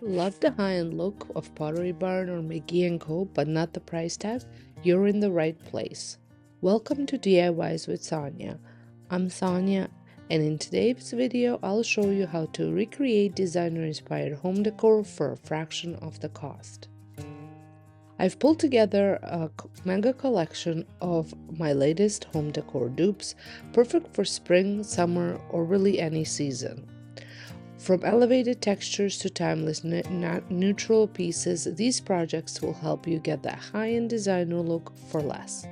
Love the high-end look of Pottery Barn or McGee Co, but not the price tag? You're in the right place. Welcome to DIYs with Sonja. I'm Sonja, and in today's video, I'll show you how to recreate designer-inspired home decor for a fraction of the cost. I've pulled together a mega collection of my latest home decor dupes, perfect for spring, summer, or really any season. From elevated textures to timeless neutral pieces, these projects will help you get that high-end designer look for less.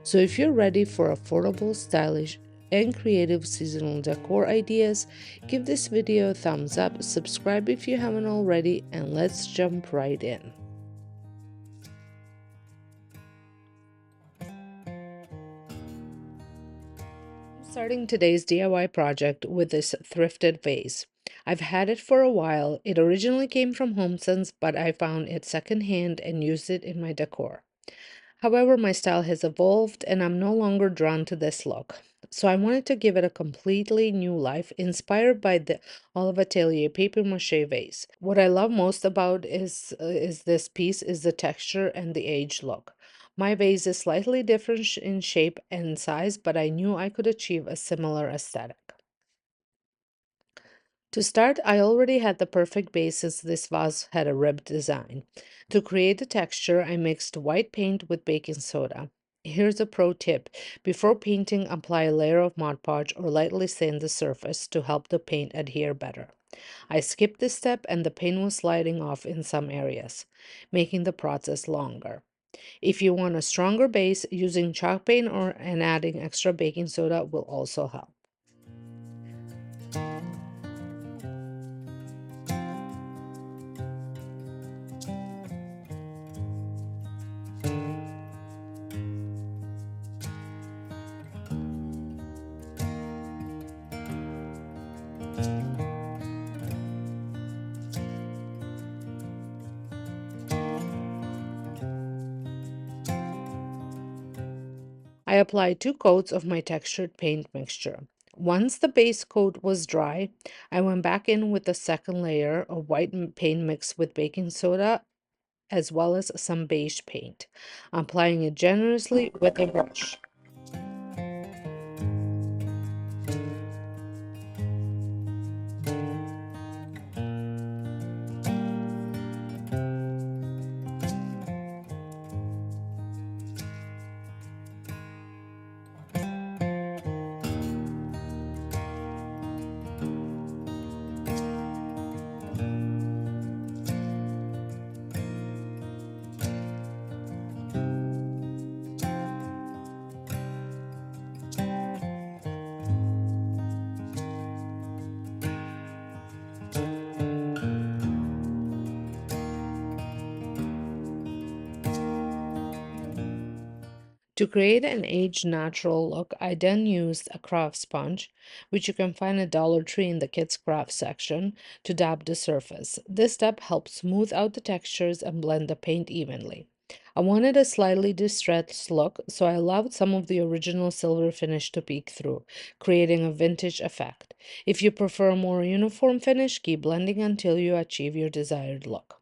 So if you're ready for affordable, stylish, and creative seasonal decor ideas, give this video a thumbs up, subscribe if you haven't already, and let's jump right in. Starting today's DIY project with this thrifted vase. I've had it for a while. It originally came from HomeSense, but I found it secondhand and used it in my decor. However, my style has evolved and I'm no longer drawn to this look. So I wanted to give it a completely new life, inspired by the Olive Atelier paper mache vase. What I love most about is this piece is the texture and the aged look. My vase is slightly different in shape and size, but I knew I could achieve a similar aesthetic. To start, I already had the perfect base since this vase had a ribbed design. To create the texture, I mixed white paint with baking soda. Here's a pro tip. Before painting, apply a layer of Mod Podge or lightly sand the surface to help the paint adhere better. I skipped this step and the paint was sliding off in some areas, making the process longer. If you want a stronger base, using chalk paint and adding extra baking soda will also help. I applied 2 coats of my textured paint mixture. Once the base coat was dry, I went back in with a second layer of white paint mixed with baking soda as well as some beige paint, applying it generously with a brush. To create an aged natural look, I then used a craft sponge, which you can find at Dollar Tree in the kids craft section, to dab the surface. This step helps smooth out the textures and blend the paint evenly. I wanted a slightly distressed look, so I allowed some of the original silver finish to peek through, creating a vintage effect. If you prefer a more uniform finish, keep blending until you achieve your desired look.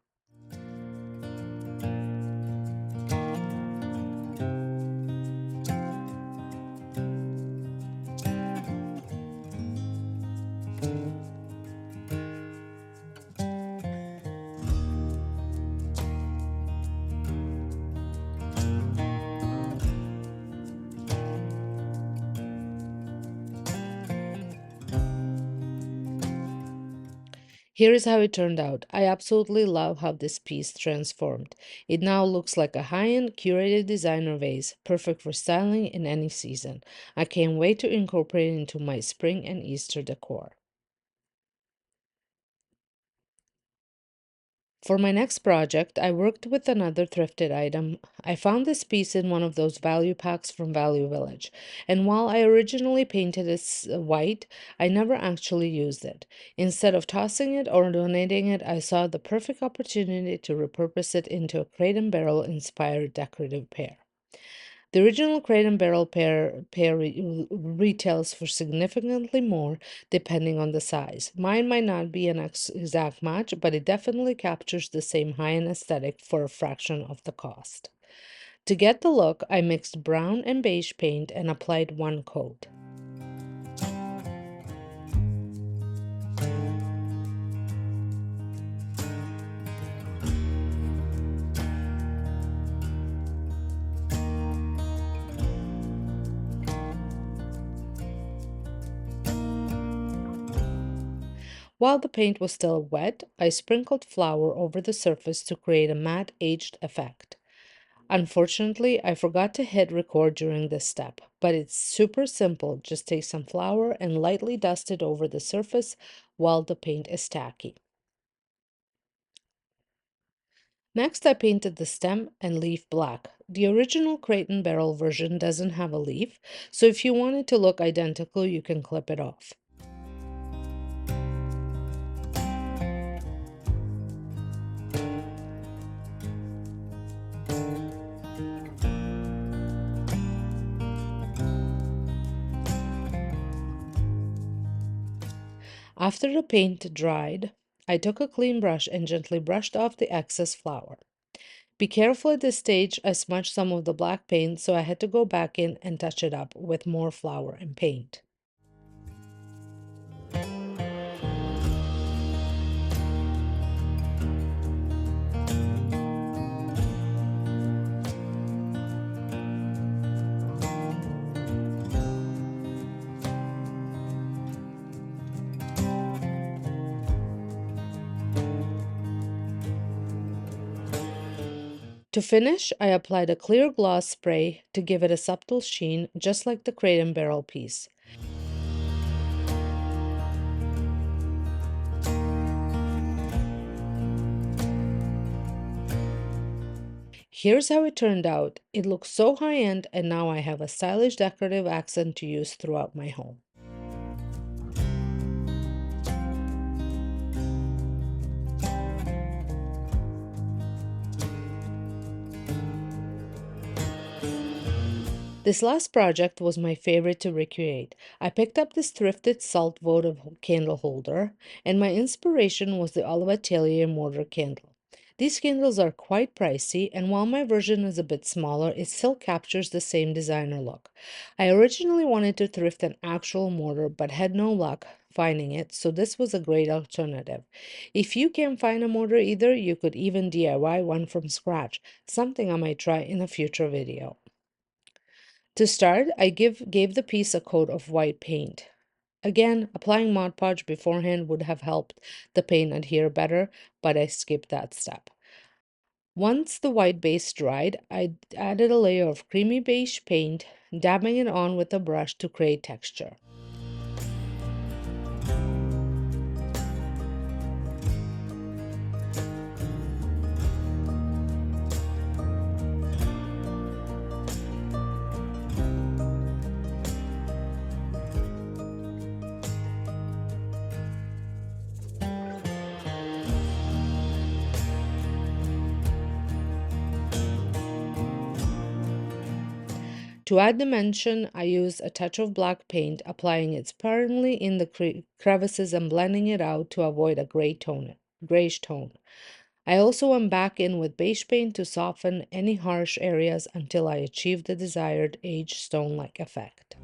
Here is how it turned out. I absolutely love how this piece transformed. It now looks like a high-end curated designer vase, perfect for styling in any season. I can't wait to incorporate it into my spring and Easter decor. For my next project, I worked with another thrifted item. I found this piece in one of those value packs from Value Village, and while I originally painted it white, I never actually used it. Instead of tossing it or donating it, I saw the perfect opportunity to repurpose it into a crate and barrel inspired decorative pair. The original crate and barrel pair retails for significantly more depending on the size. Mine might not be an exact match, but it definitely captures the same high-end aesthetic for a fraction of the cost. To get the look, I mixed brown and beige paint and applied one coat. While the paint was still wet, I sprinkled flour over the surface to create a matte aged effect. Unfortunately, I forgot to hit record during this step, but it's super simple. Just take some flour and lightly dust it over the surface while the paint is tacky. Next, I painted the stem and leaf black. The original crate and barrel version doesn't have a leaf, so if you want it to look identical, you can clip it off. After the paint dried, I took a clean brush and gently brushed off the excess flour. Be careful at this stage, I smudged some of the black paint, so I had to go back in and touch it up with more flour and paint. To finish, I applied a clear gloss spray to give it a subtle sheen, just like the crate and barrel piece. Here's how it turned out. It looks so high-end, and now I have a stylish decorative accent to use throughout my home. This last project was my favorite to recreate. I picked up this thrifted salt votive candle holder, and my inspiration was the Olive Atelier Mortar candle. These candles are quite pricey, and while my version is a bit smaller, it still captures the same designer look. I originally wanted to thrift an actual mortar, but had no luck finding it, so this was a great alternative. If you can't find a mortar either, you could even DIY one from scratch, something I might try in a future video. To start, I gave the piece a coat of white paint. Again, applying Mod Podge beforehand would have helped the paint adhere better, but I skipped that step. Once the white base dried, I added a layer of creamy beige paint, dabbing it on with a brush to create texture. To add dimension, I used a touch of black paint, applying it sparingly in the crevices and blending it out to avoid a grayish tone. I also went back in with beige paint to soften any harsh areas until I achieved the desired aged stone-like effect.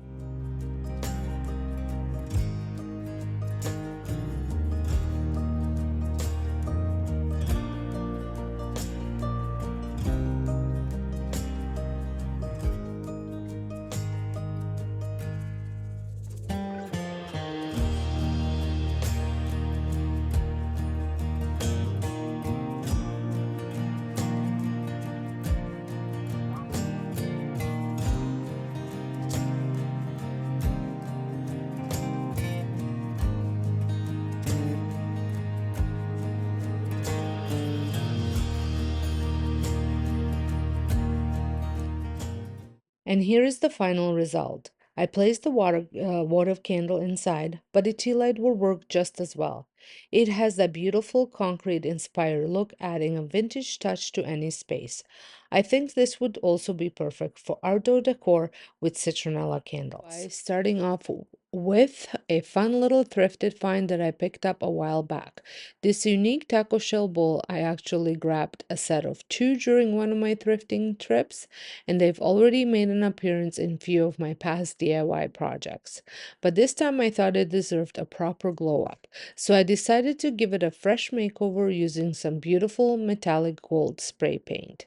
And here is the final result. I placed the water candle inside, but the tea light will work just as well. It has a beautiful concrete-inspired look, adding a vintage touch to any space. I think this would also be perfect for outdoor decor with citronella candles. Starting off with a fun little thrifted find that I picked up a while back. This unique taco shell bowl, I actually grabbed a set of two during one of my thrifting trips, and they've already made an appearance in few of my past DIY projects. But this time I thought it deserved a proper glow up, so I decided to give it a fresh makeover using some beautiful metallic gold spray paint.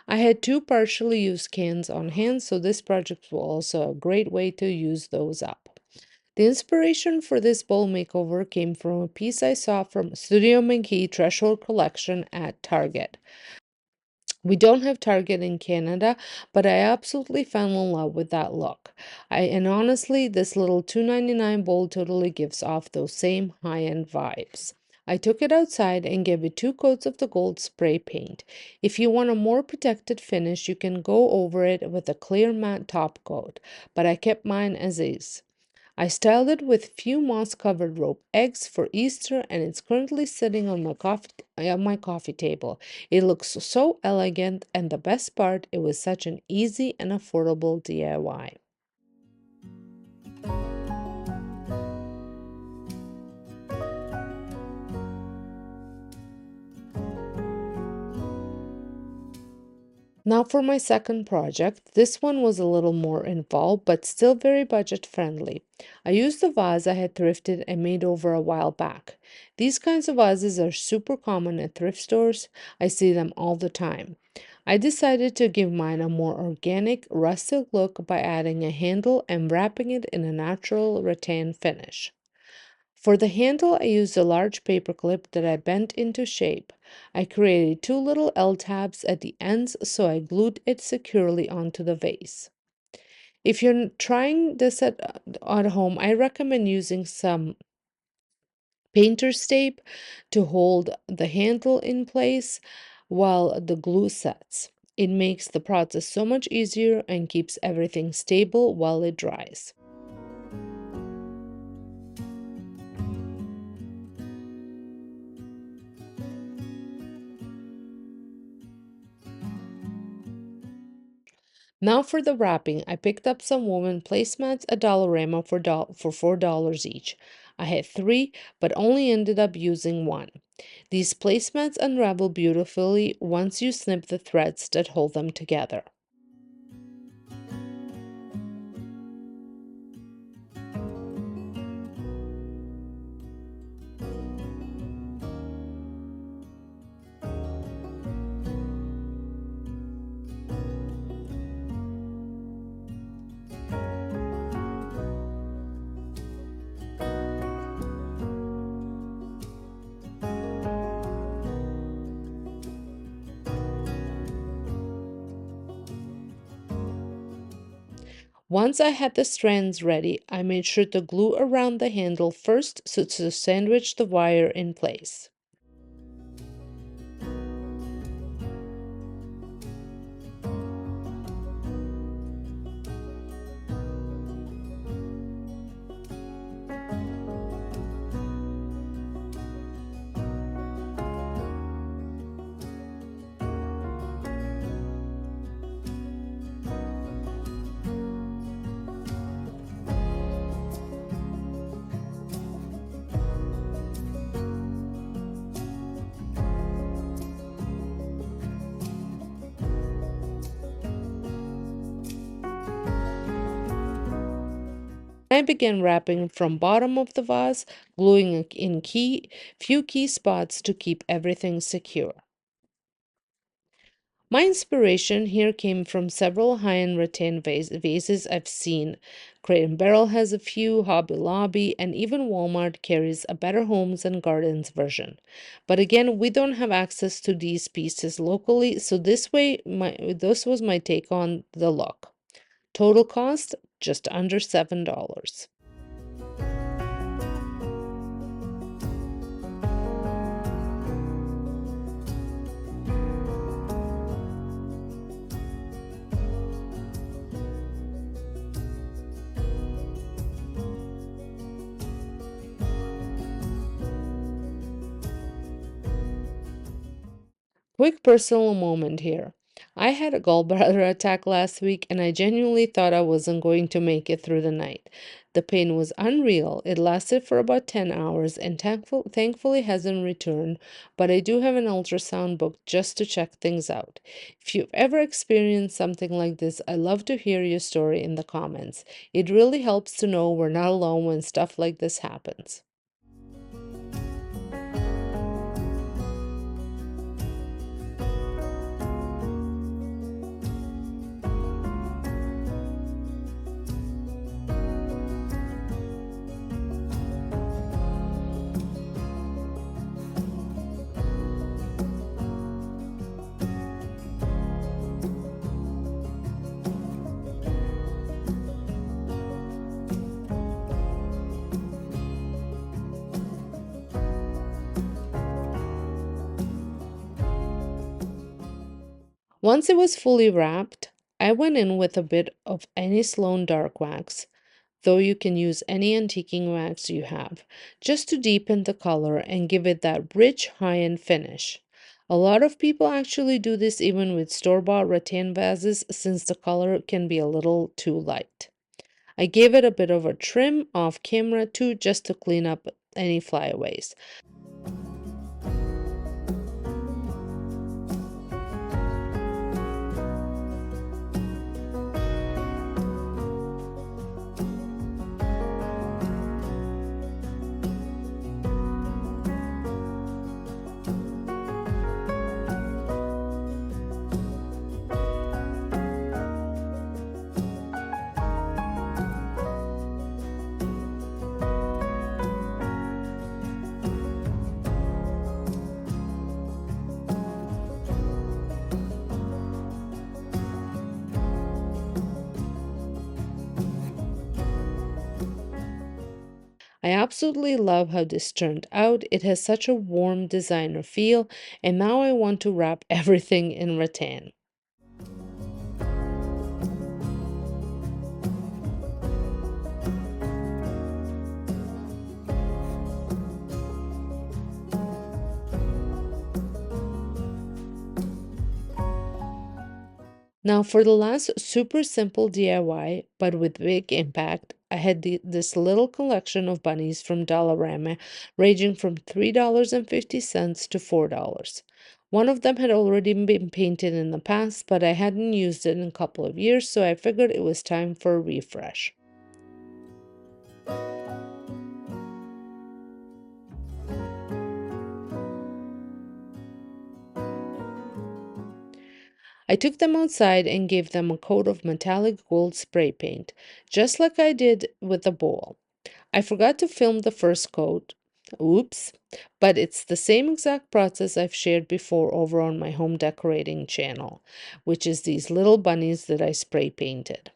I had two partially used cans on hand, so this project was also a great way to use those up. The inspiration for this bowl makeover came from a piece I saw from Studio McGee Treasure Collection at Target. We don't have Target in Canada, but I absolutely fell in love with that look. And honestly, this little $2.99 bowl totally gives off those same high-end vibes. I took it outside and gave it two coats of the gold spray paint. If you want a more protected finish, you can go over it with a clear matte top coat, but I kept mine as is. I styled it with few moss-covered rope eggs for Easter, and it's currently sitting on my coffee table. It looks so elegant, and the best part, it was such an easy and affordable DIY. Now for my second project. This one was a little more involved, but still very budget friendly. I used the vase I had thrifted and made over a while back. These kinds of vases are super common at thrift stores. I see them all the time. I decided to give mine a more organic, rustic look by adding a handle and wrapping it in a natural rattan finish. For the handle, I used a large paper clip that I bent into shape. I created two little L tabs at the ends, so I glued it securely onto the vase. If you're trying this at home, I recommend using some painter's tape to hold the handle in place while the glue sets. It makes the process so much easier and keeps everything stable while it dries. Now for the wrapping, I picked up some woven placemats at Dollarama for $4 each. I had three, but only ended up using one. These placemats unravel beautifully once you snip the threads that hold them together. Once I had the strands ready, I made sure to glue around the handle first so to sandwich the wire in place. I began wrapping from bottom of the vase, gluing in few key spots to keep everything secure. My inspiration here came from several high-end rattan vases I've seen. Crate and Barrel has a few, Hobby Lobby, and even Walmart carries a Better Homes and Gardens version. But again, we don't have access to these pieces locally, so this was my take on the look. Total cost, just under $7. Quick personal moment here. I had a gallbladder attack last week and I genuinely thought I wasn't going to make it through the night. The pain was unreal. It lasted for about 10 hours and thankfully hasn't returned, but I do have an ultrasound booked just to check things out. If you've ever experienced something like this, I love to hear your story in the comments. It really helps to know we're not alone when stuff like this happens. Once it was fully wrapped, I went in with a bit of any Sloan dark wax, though you can use any antiquing wax you have, just to deepen the color and give it that rich, high-end finish. A lot of people actually do this even with store-bought rattan vases since the color can be a little too light. I gave it a bit of a trim off camera too, just to clean up any flyaways. I absolutely love how this turned out. It has such a warm designer feel, and now I want to wrap everything in rattan. Now for the last super simple DIY, but with big impact, I had this little collection of bunnies from Dollarama, ranging from $3.50 to $4. One of them had already been painted in the past, but I hadn't used it in a couple of years, so I figured it was time for a refresh. I took them outside and gave them a coat of metallic gold spray paint, just like I did with the bowl. I forgot to film the first coat. Oops. But it's the same exact process I've shared before over on my home decorating channel, which is these little bunnies that I spray painted.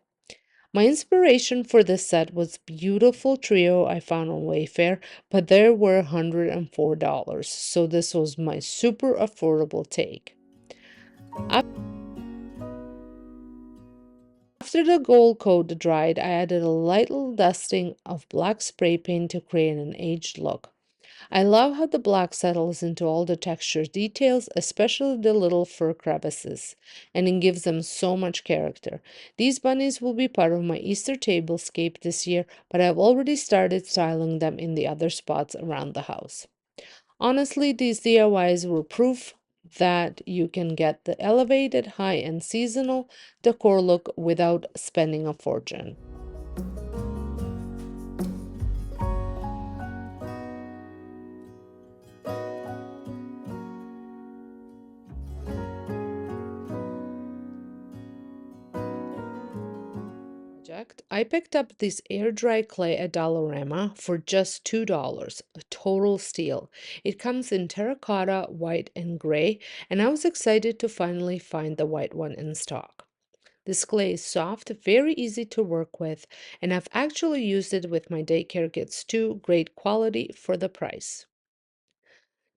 My inspiration for this set was beautiful trio I found on Wayfair, but they were $104, so this was my super affordable take. After the gold coat dried, I added a light little dusting of black spray paint to create an aged look. I love how the black settles into all the texture details, especially the little fur crevices, and it gives them so much character. These bunnies will be part of my Easter tablescape this year, but I've already started styling them in the other spots around the house. Honestly, these DIYs were proof that you can get the elevated, high-end seasonal decor look without spending a fortune. I picked up this air dry clay at Dollarama for just $2, a total steal. It comes in terracotta, white, and gray, and I was excited to finally find the white one in stock. This clay is soft, very easy to work with, and I've actually used it with my daycare kits too. Great quality for the price.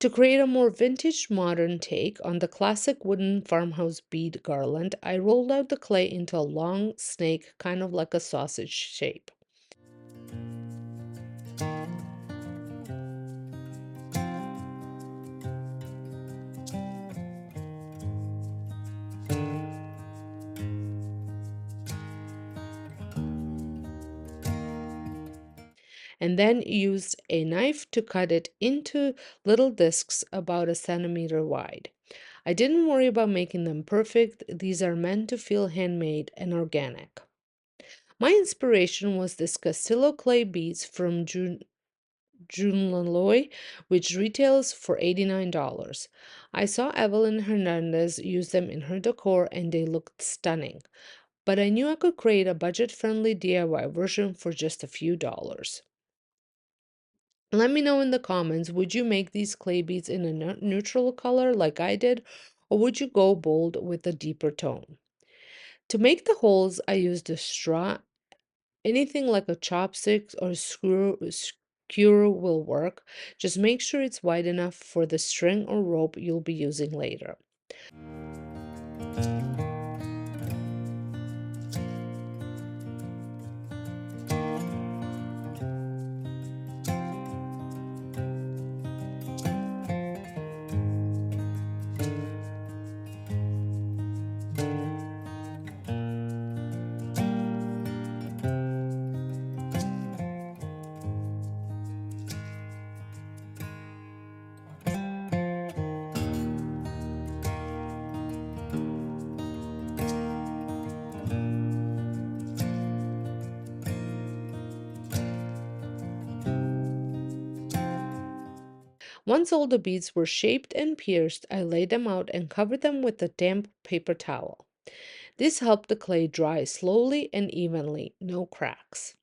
To create a more vintage modern take on the classic wooden farmhouse bead garland, I rolled out the clay into a long snake, kind of like a sausage shape. and then used a knife to cut it into little discs about a centimeter wide. I didn't worry about making them perfect, these are meant to feel handmade and organic. My inspiration was this Castillo clay beads from Laloy, which retails for $89. I saw Evelyn Hernandez use them in her decor and they looked stunning, but I knew I could create a budget-friendly DIY version for just a few dollars. Let me know in the comments, would you make these clay beads in a neutral color like I did, or would you go bold with a deeper tone? To make the holes, I used a straw. Anything like a chopstick or skewer will work. Just make sure it's wide enough for the string or rope you'll be using later. Once all the beads were shaped and pierced, I laid them out and covered them with a damp paper towel. This helped the clay dry slowly and evenly, no cracks.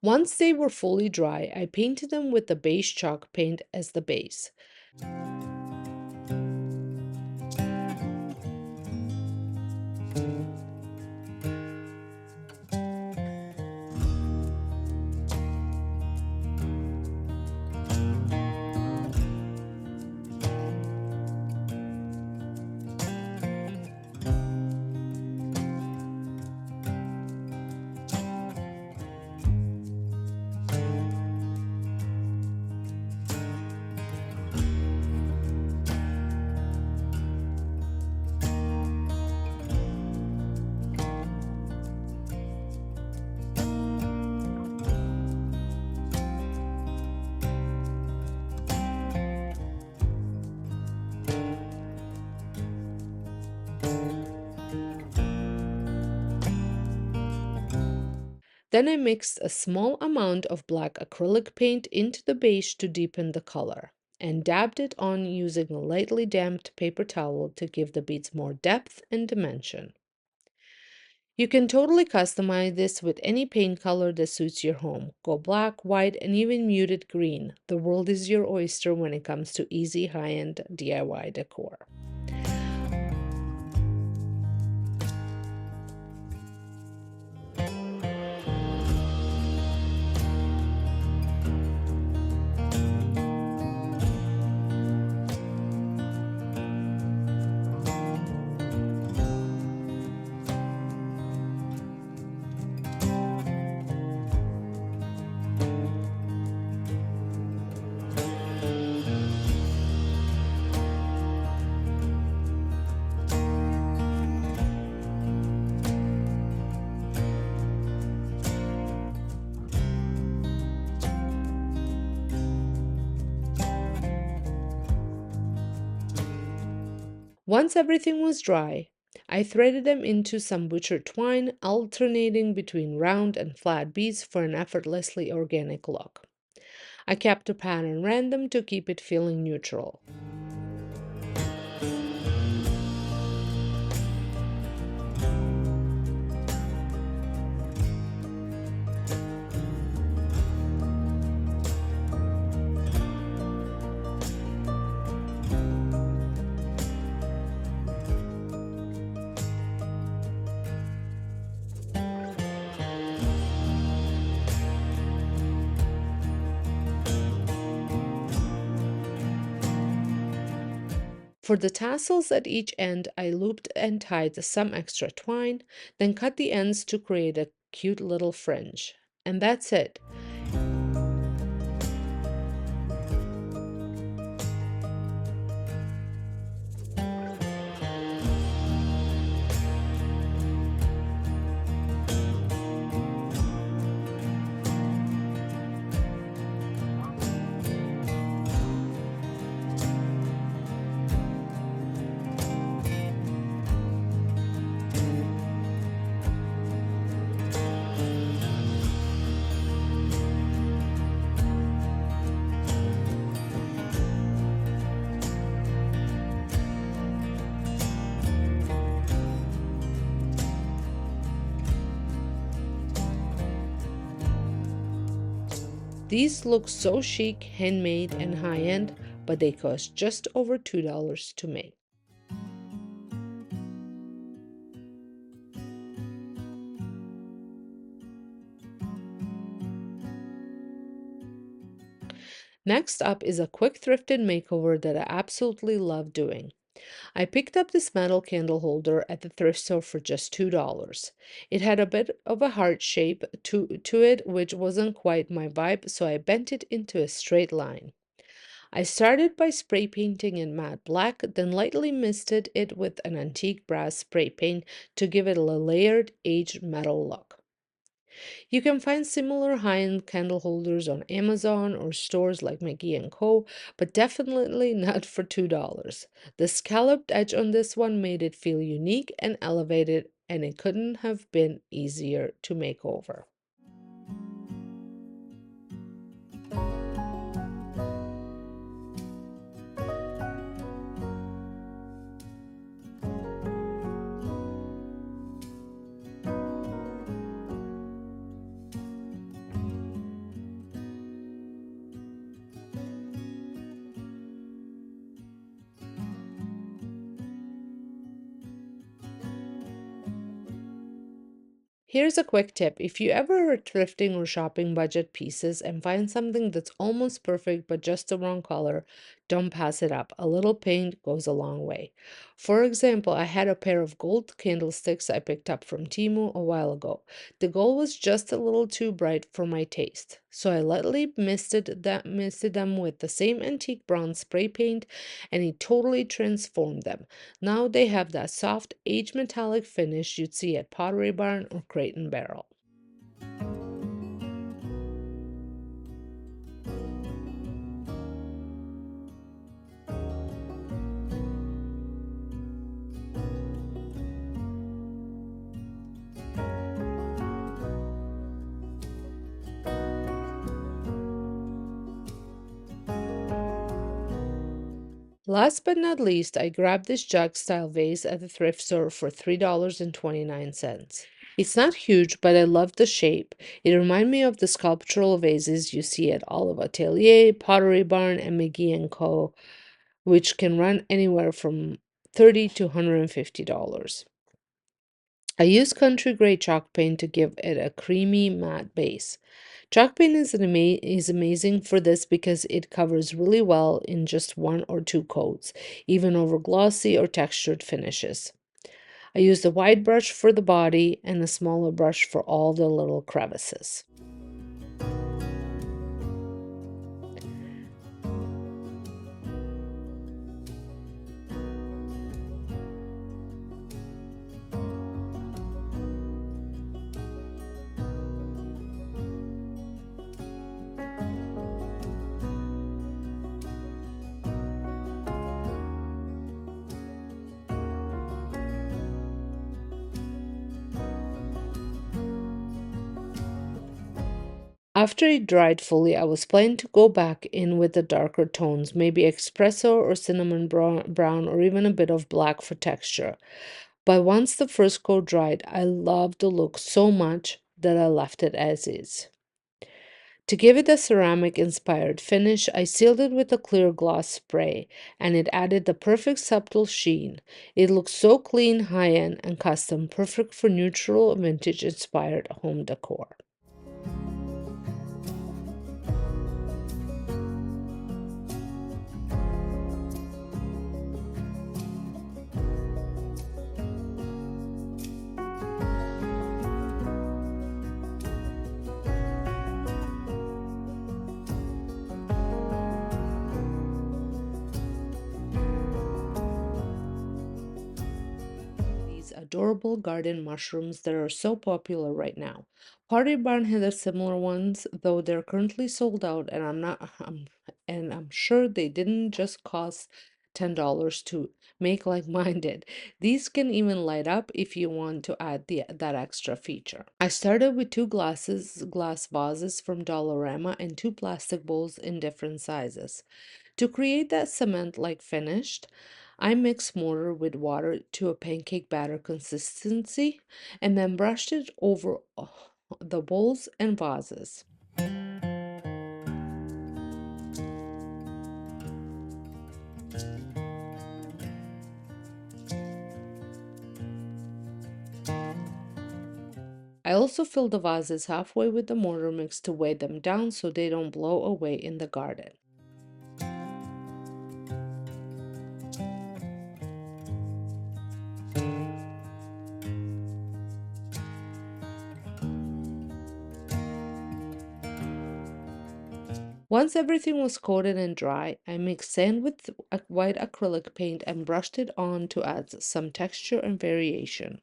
Once they were fully dry, I painted them with the beige chalk paint as the base. Then I mixed a small amount of black acrylic paint into the beige to deepen the color, and dabbed it on using a lightly damped paper towel to give the beads more depth and dimension. You can totally customize this with any paint color that suits your home. Go black, white, and even muted green. The world is your oyster when it comes to easy high-end DIY decor. Once everything was dry, I threaded them into some butcher twine, alternating between round and flat beads for an effortlessly organic look. I kept the pattern random to keep it feeling neutral. For the tassels at each end, I looped and tied some extra twine, then cut the ends to create a cute little fringe. And that's it. These look so chic, handmade, and high-end, but they cost just over $2 to make. Next up is a quick thrifted makeover that I absolutely love doing. I picked up this metal candle holder at the thrift store for just $2. It had a bit of a heart shape to it, which wasn't quite my vibe, so I bent it into a straight line. I started by spray painting in matte black, then lightly misted it with an antique brass spray paint to give it a layered, aged metal look. You can find similar high-end candle holders on Amazon or stores like McGee Co, but definitely not for $2. The scalloped edge on this one made it feel unique and elevated, and it couldn't have been easier to make over. Here's a quick tip. If you ever are thrifting or shopping budget pieces and find something that's almost perfect but just the wrong color, don't pass it up. A little paint goes a long way. For example, I had a pair of gold candlesticks I picked up from Temu a while ago. The gold was just a little too bright for my taste, so I lightly misted them with the same antique brown spray paint, and it totally transformed them. Now they have that soft, aged metallic finish you'd see at Pottery Barn or Crate and Barrel. Last but not least, I grabbed this jug style vase at the thrift store for $3.29. It's not huge, but I love the shape. It reminds me of the sculptural vases you see at Olive Atelier, Pottery Barn, and McGee Co, which can run anywhere from $30 to $150. I use country gray chalk paint to give it a creamy matte base. Chalk paint is amazing for this because it covers really well in just one or two coats, even over glossy or textured finishes. I used a wide brush for the body and a smaller brush for all the little crevices. After it dried fully, I was planning to go back in with the darker tones, maybe espresso or cinnamon brown or even a bit of black for texture. But once the first coat dried, I loved the look so much that I left it as is. To give it a ceramic inspired finish, I sealed it with a clear gloss spray, and it added the perfect subtle sheen. It looks so clean, high end, and custom, perfect for neutral, vintage inspired home decor. adorable garden mushrooms that are so popular right now. Pottery Barn has similar ones, though they're currently sold out, and I'm sure they didn't just cost $10 to make like mine did. These can even light up if you want to add that extra feature. I started with two glass vases from Dollarama and two plastic bowls in different sizes. To create that cement-like finished, I mixed mortar with water to a pancake batter consistency and then brushed it over the bowls and vases. I also fill the vases halfway with the mortar mix to weigh them down so they don't blow away in the garden. Once everything was coated and dry, I mixed sand with white acrylic paint and brushed it on to add some texture and variation.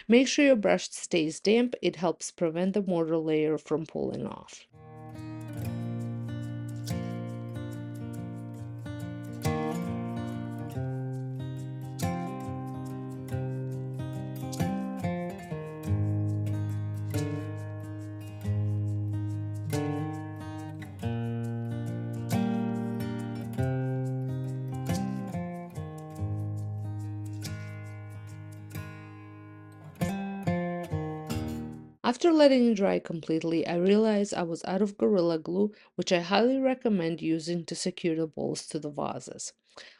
Make sure your brush stays damp, it helps prevent the mortar layer from pulling off. After letting it dry completely, I realized I was out of Gorilla Glue, which I highly recommend using to secure the bowls to the vases.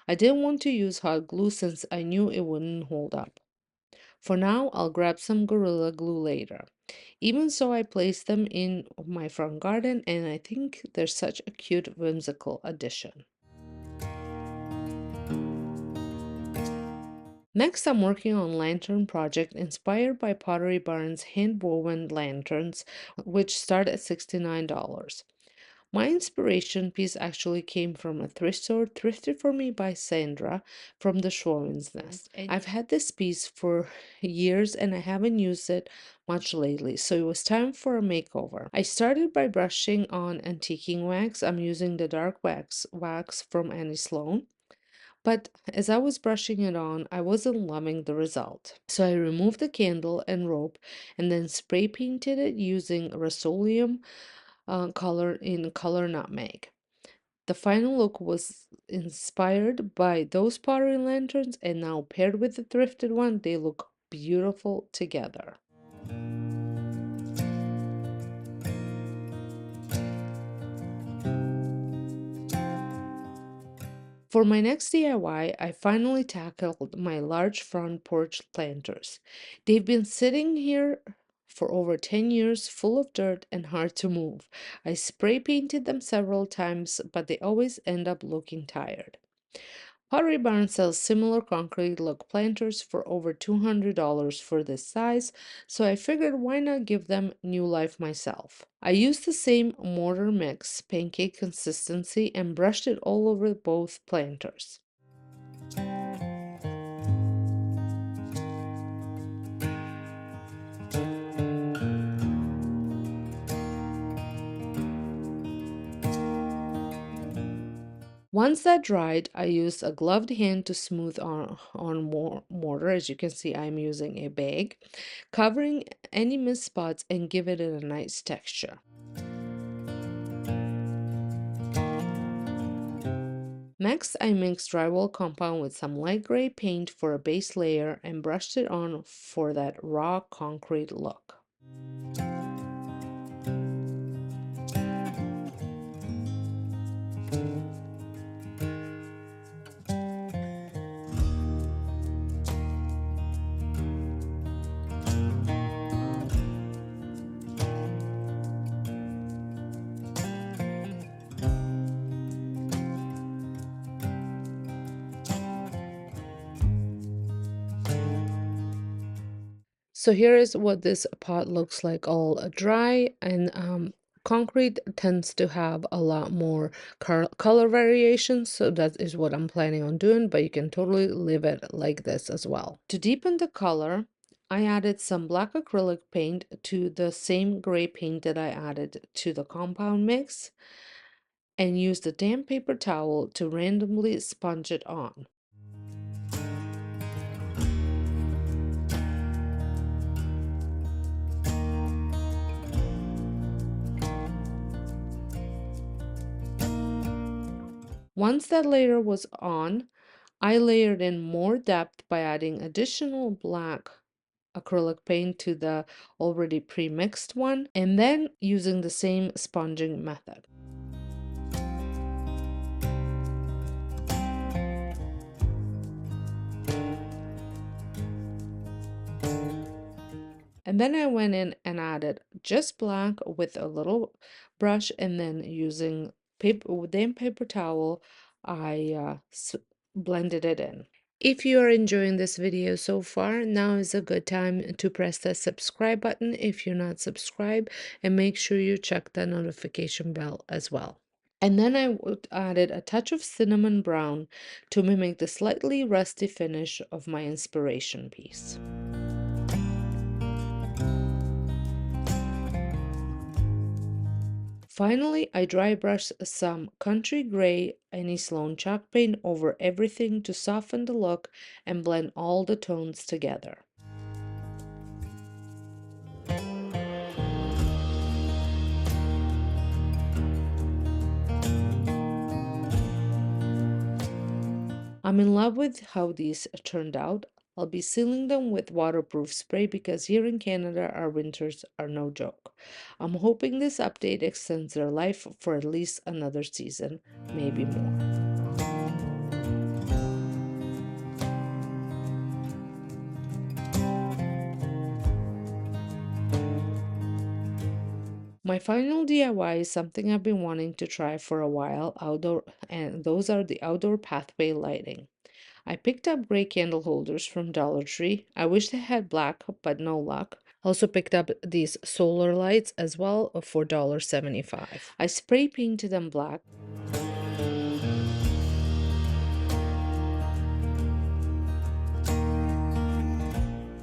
I didn't want to use hot glue since I knew it wouldn't hold up. For now, I'll grab some Gorilla Glue later. Even so, I placed them in my front garden and I think they're such a cute, whimsical addition. Next, I'm working on lantern project inspired by Pottery Barn's hand-woven lanterns, which start at $69. My inspiration piece actually came from a thrift store thrifted for me by Sandra from the Schwoman's Nest. I've had this piece for years and I haven't used it much lately, so it was time for a makeover. I started by brushing on antiquing wax. I'm using the dark wax from Annie Sloan. But as I was brushing it on, I wasn't loving the result. So I removed the candle and rope and then spray painted it using Rust-Oleum color in color nutmeg. The final look was inspired by those pottery lanterns and now paired with the thrifted one, they look beautiful together. For my next DIY, I finally tackled my large front porch planters. They've been sitting here for over 10 years, full of dirt and hard to move. I spray painted them several times, but they always end up looking tired. Pottery Barn sells similar concrete look planters for over $200 for this size, so I figured why not give them new life myself. I used the same mortar mix, pancake consistency, and brushed it all over both planters. Once that dried, I used a gloved hand to smooth on mortar. As you can see, I'm using a bag, covering any missed spots and give it a nice texture. Next, I mixed drywall compound with some light gray paint for a base layer and brushed it on for that raw concrete look. So here is what this pot looks like all dry and concrete tends to have a lot more color variations, so that is what I'm planning on doing, but you can totally leave it like this as well. To deepen the color, I added some black acrylic paint to the same gray paint that I added to the compound mix and used a damp paper towel to randomly sponge it on. Once that layer was on, I layered in more depth by adding additional black acrylic paint to the already pre-mixed one and then using the same sponging method. And then I went in and added just black with a little brush, and then using damp paper towel, I blended it in. If you are enjoying this video so far, now is a good time to press the subscribe button if you're not subscribed, and make sure you check the notification bell as well. And then I added a touch of cinnamon brown to mimic the slightly rusty finish of my inspiration piece. Finally, I dry brushed some country gray any Sloan chalk paint over everything to soften the look and blend all the tones together. I'm in love with how these turned out. I'll be sealing them with waterproof spray because here in Canada our winters are no joke. I'm hoping this update extends their life for at least another season, maybe more. My final DIY is something I've been wanting to try for a while, and those are the outdoor pathway lighting. I picked up gray candle holders from Dollar Tree. I wish they had black, but no luck. Also picked up these solar lights as well for $1.75. I spray painted them black.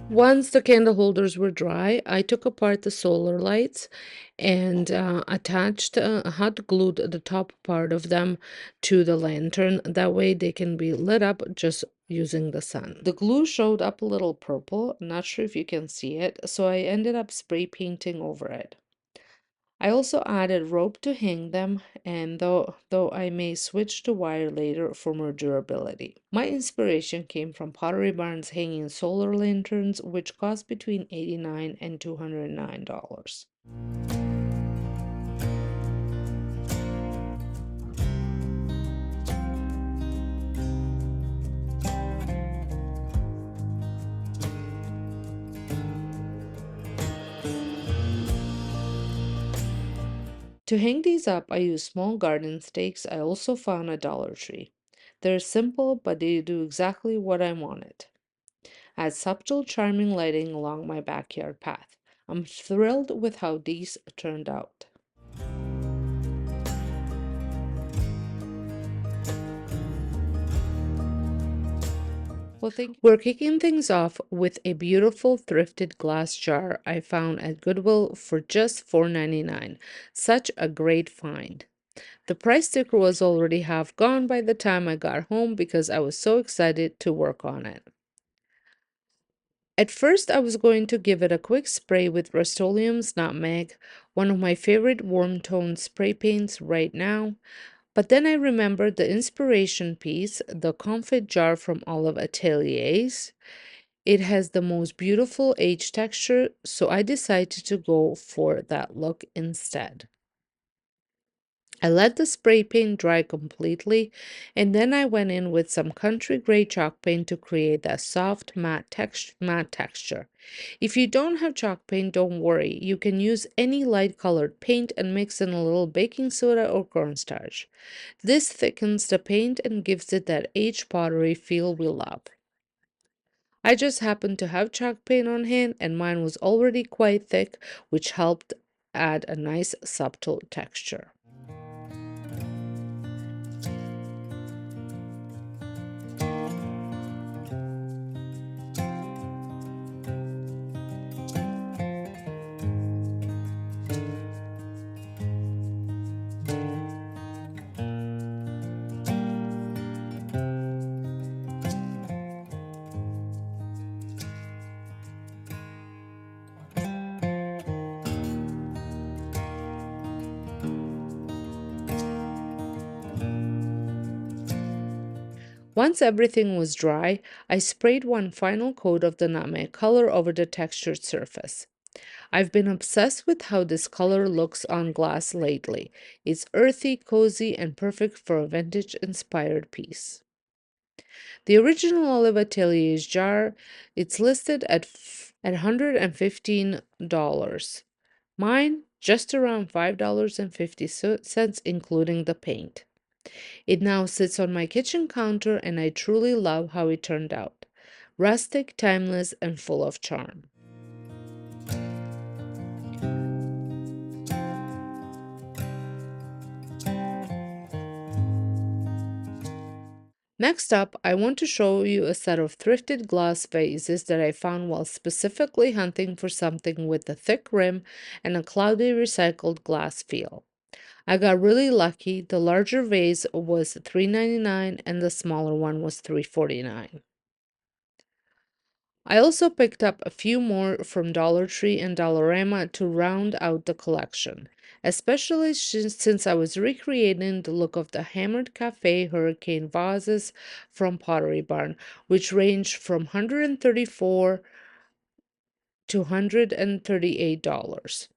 Once the candle holders were dry, I took apart the solar lights and hot glued the top part of them to the lantern. That way they can be lit up just using the sun. The glue showed up a little purple, not sure if you can see it, so I ended up spray painting over it. I also added rope to hang them, and though I may switch to wire later for more durability. My inspiration came from Pottery Barn's hanging solar lanterns, which cost between $89 and $209. To hang these up, I use small garden stakes I also found at Dollar Tree. They're simple, but they do exactly what I wanted. Add subtle, charming lighting along my backyard path. I'm thrilled with how these turned out. We're kicking things off with a beautiful thrifted glass jar I found at Goodwill for just $4.99. Such a great find. The price sticker was already half gone by the time I got home because I was so excited to work on it. At first, I was going to give it a quick spray with Rust-Oleum's Nutmeg, one of my favorite warm tone spray paints right now. But then I remembered the inspiration piece, the confit jar from Olive Ateliers. It has the most beautiful aged texture, so I decided to go for that look instead. I let the spray paint dry completely, and then I went in with some country gray chalk paint to create that soft matte texture. If you don't have chalk paint, don't worry. You can use any light colored paint and mix in a little baking soda or cornstarch. This thickens the paint and gives it that aged pottery feel we love. I just happened to have chalk paint on hand, and mine was already quite thick, which helped add a nice subtle texture. Once everything was dry, I sprayed one final coat of the nutmeg color over the textured surface. I've been obsessed with how this color looks on glass lately. It's earthy, cozy, and perfect for a vintage-inspired piece. The original Olive Atelier's jar, it's listed at $115. Mine, just around $5.50, including the paint. It now sits on my kitchen counter, and I truly love how it turned out. Rustic, timeless, and full of charm. Next up, I want to show you a set of thrifted glass vases that I found while specifically hunting for something with a thick rim and a cloudy recycled glass feel. I got really lucky. The larger vase was $3.99 and the smaller one was $3.49. I also picked up a few more from Dollar Tree and Dollarama to round out the collection, especially since I was recreating the look of the hammered cafe hurricane vases from Pottery Barn, which ranged from $134 to $138.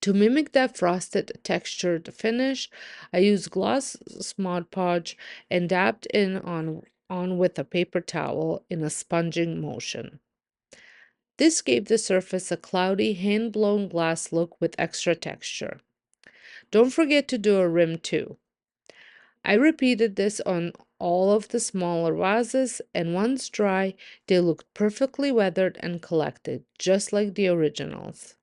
To mimic that frosted textured finish, I used gloss Mod Podge and dabbed in on with a paper towel in a sponging motion. This gave the surface a cloudy, hand-blown glass look with extra texture. Don't forget to do a rim too. I repeated this on all of the smaller vases, and once dry, they looked perfectly weathered and collected, just like the originals.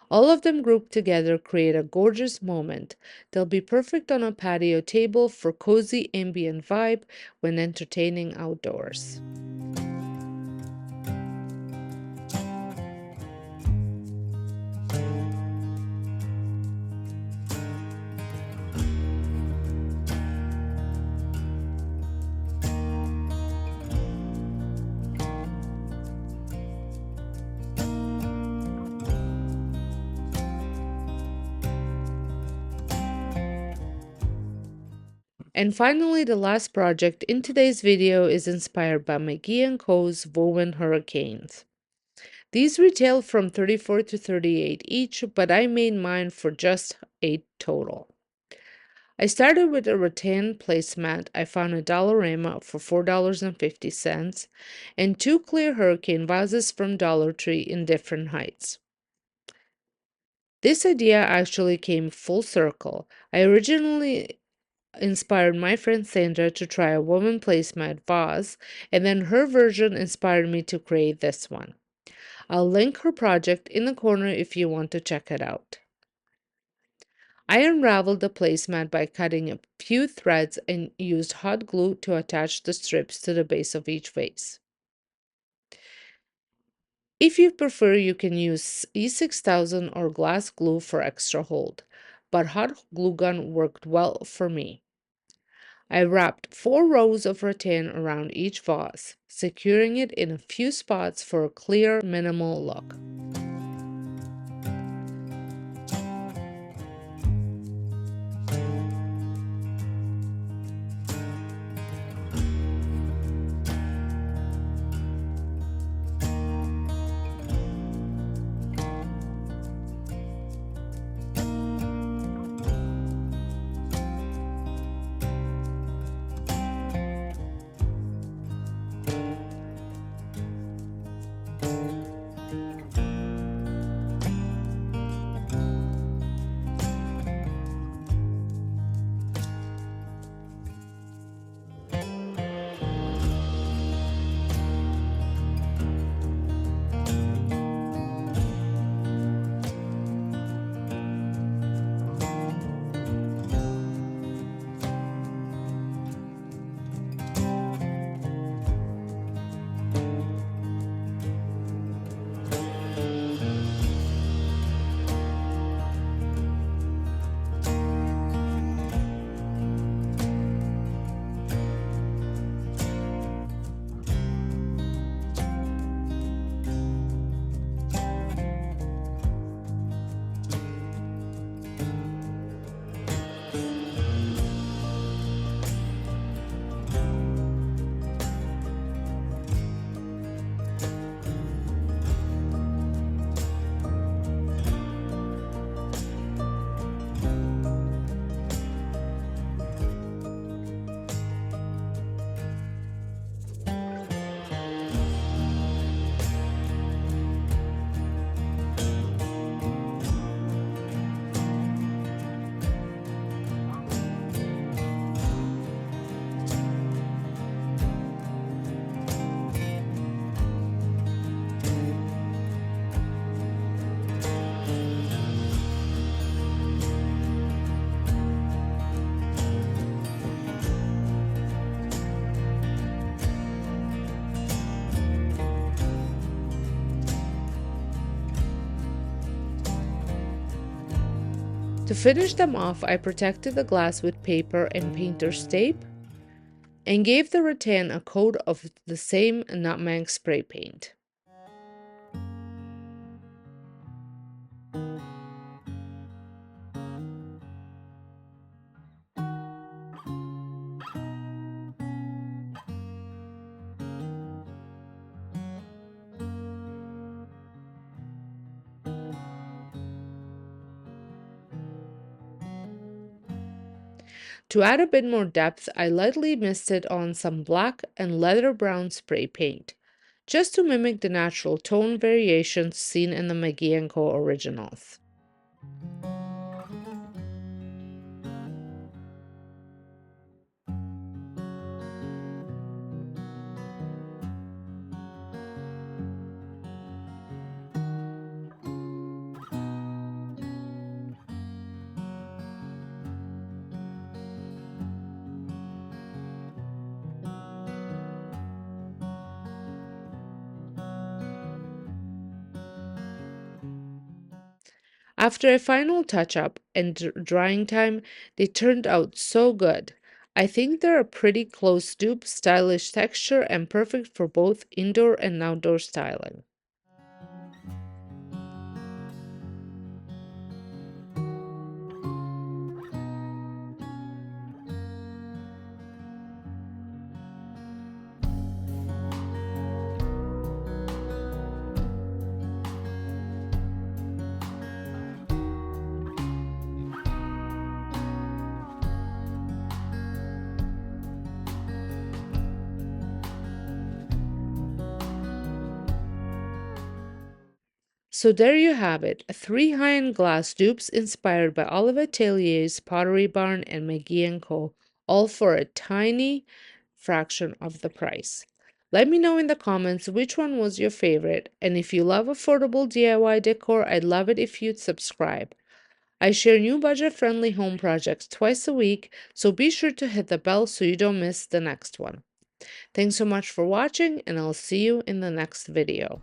All of them grouped together create a gorgeous moment. They'll be perfect on a patio table for cozy ambient vibe when entertaining outdoors. And finally, the last project in today's video is inspired by McGee Co's woven hurricanes. These retail from $34 to $38 each, but I made mine for just $8 total. I started with a rattan placemat I found at Dollarama for $4.50 and two clear hurricane vases from Dollar Tree in different heights. This idea actually came full circle. I originally inspired my friend Sonja to try a woven placemat vase, and then her version inspired me to create this one. I'll link her project in the corner if you want to check it out. I unraveled the placemat by cutting a few threads and used hot glue to attach the strips to the base of each vase. If you prefer, you can use E6000 or glass glue for extra hold, but hot glue gun worked well for me. I wrapped 4 rows of rattan around each vase, securing it in a few spots for a clear, minimal look. To finish them off, I protected the glass with paper and painter's tape and gave the rattan a coat of the same nutmeg spray paint. To add a bit more depth, I lightly misted on some black and leather brown spray paint, just to mimic the natural tone variations seen in the McGee Co originals. After a final touch-up and drying time, they turned out so good. I think they're a pretty close dupe, stylish texture, and perfect for both indoor and outdoor styling. So there you have it, three high-end glass dupes inspired by Oliver Tellier's Pottery Barn and McGee & Co., all for a tiny fraction of the price. Let me know in the comments which one was your favorite, and if you love affordable DIY decor, I'd love it if you'd subscribe. I share new budget-friendly home projects twice a week, so be sure to hit the bell so you don't miss the next one. Thanks so much for watching, and I'll see you in the next video.